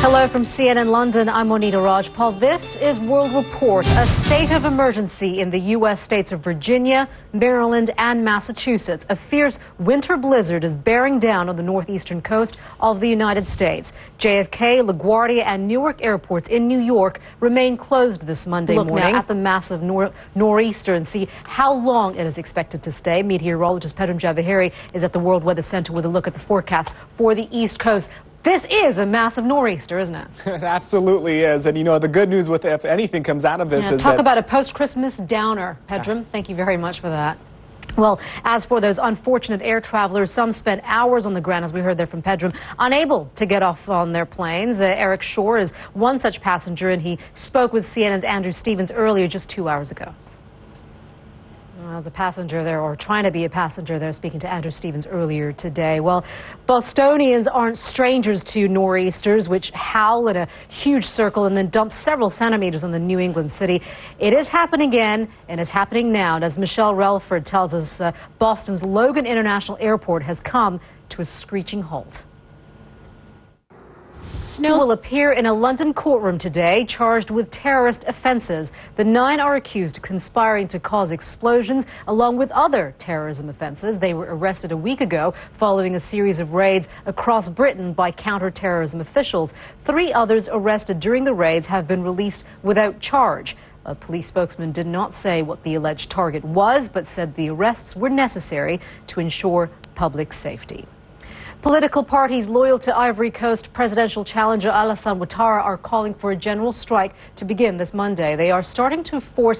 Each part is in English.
Hello from CNN London, I'm Monita Rajpal. This is World Report. A state of emergency in the U.S. states of Virginia, Maryland and Massachusetts. A fierce winter blizzard is bearing down on the northeastern coast of the United States. JFK, LaGuardia and Newark airports in New York remain closed this Monday morning. Look now at the massive nor'easter and see how long it is expected to stay. Meteorologist Pedram Javaheri is at the World Weather Center with a look at the forecast for the East Coast. This is a massive nor'easter, isn't it? It absolutely is. And, you know, the good news with if anything comes out of this is talk about a post-Christmas downer, Pedram. Thank you very much for that. Well, as for those unfortunate air travelers, some spent hours on the ground, as we heard there from Pedram, unable to get off on their planes. Eric Shore is one such passenger, and he spoke with CNN's Andrew Stevens earlier, just 2 hours ago. As a passenger there, or trying to be a passenger there, speaking to Andrew Stevens earlier today. Well, Bostonians aren't strangers to nor'easters, which howl in a huge circle and then dump several centimeters on the New England city. It is happening again, and it's happening now. And as Michelle Relford tells us, Boston's Logan International Airport has come to a screeching halt. Snow will appear in a London courtroom today, charged with terrorist offenses. The 9 are accused of conspiring to cause explosions, along with other terrorism offenses. They were arrested a week ago following a series of raids across Britain by counter-terrorism officials. 3 others arrested during the raids have been released without charge. A police spokesman did not say what the alleged target was, but said the arrests were necessary to ensure public safety. Political parties loyal to Ivory Coast presidential challenger Alassane Ouattara are calling for a general strike to begin this Monday. They are trying to force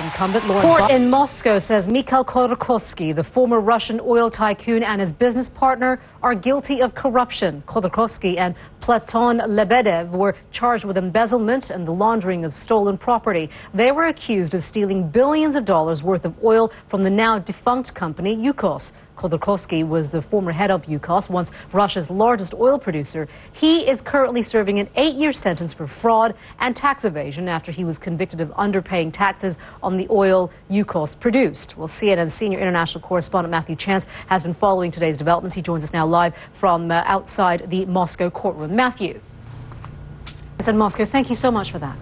incumbent Court in Moscow says Mikhail Khodorkovsky, the former Russian oil tycoon, and his business partner are guilty of corruption. Khodorkovsky and Platon Lebedev were charged with embezzlement and the laundering of stolen property. They were accused of stealing billions of dollars worth of oil from the now defunct company Yukos. Khodorkovsky was the former head of Yukos, once Russia's largest oil producer. He is currently serving an 8-year sentence for fraud and tax evasion after he was convicted of underpaying taxes on the oil Yukos produced. Well, CNN senior international correspondent Matthew Chance has been following today's developments. He joins us now live from outside the Moscow courtroom. Matthew. It's in Moscow. Thank you so much for that.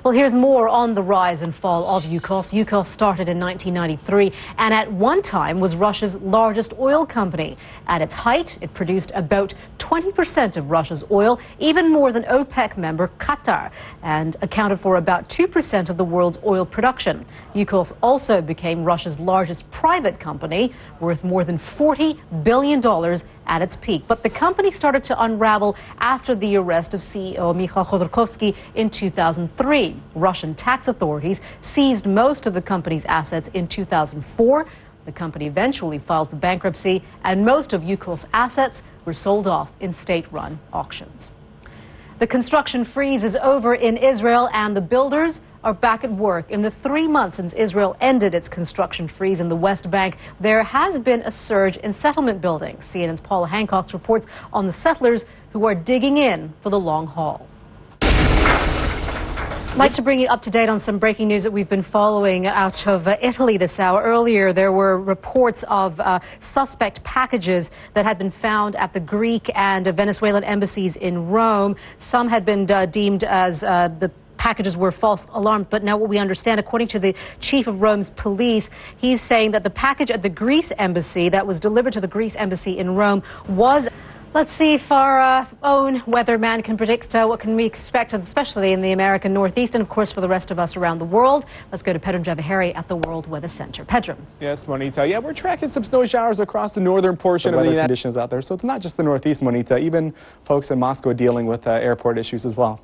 Well, here's more on the rise and fall of Yukos. Yukos started in 1993 and at one time was Russia's largest oil company. At its height, it produced about 20% of Russia's oil, even more than OPEC member Qatar, and accounted for about 2% of the world's oil production. Yukos also became Russia's largest private company, worth more than $40 billion at its peak. But the company started to unravel after the arrest of CEO Mikhail Khodorkovsky in 2003. Russian tax authorities seized most of the company's assets in 2004. The company eventually filed for bankruptcy, and most of Yukos' assets were sold off in state-run auctions. The construction freeze is over in Israel, and the builders are back at work. In the 3 months since Israel ended its construction freeze in the West Bank, there has been a surge in settlement building. CNN's Paula Hancock reports on the settlers who are digging in for the long haul. I'd like to bring you up to date on some breaking news that we've been following out of Italy this hour. Earlier, there were reports of suspect packages that had been found at the Greek and Venezuelan embassies in Rome. Some had been deemed as the packages were false alarms, but now what we understand, according to the chief of Rome's police, he's saying that the package at the Greece embassy that was delivered to the Greece embassy in Rome was... Let's see if our own weatherman can predict what can we expect, especially in the American Northeast, and of course for the rest of us around the world. Let's go to Pedram Javaheri at the World Weather Center. Pedram. Yes, Monita. Yeah, we're tracking some snow showers across the northern portion of the United States out there. So it's not just the Northeast, Monita. Even folks in Moscow are dealing with airport issues as well.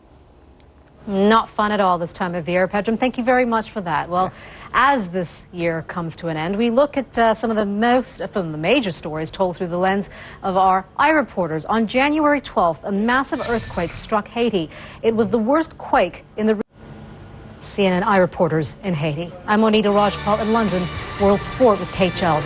Not fun at all this time of year. Pedram, thank you very much for that. Well, as this year comes to an end, we look at some of the major stories told through the lens of our iReporters. On January 12th, a massive earthquake struck Haiti. It was the worst quake in the CNN iReporters in Haiti. I'm Monita Rajpal in London, World Sport with Kate Childs.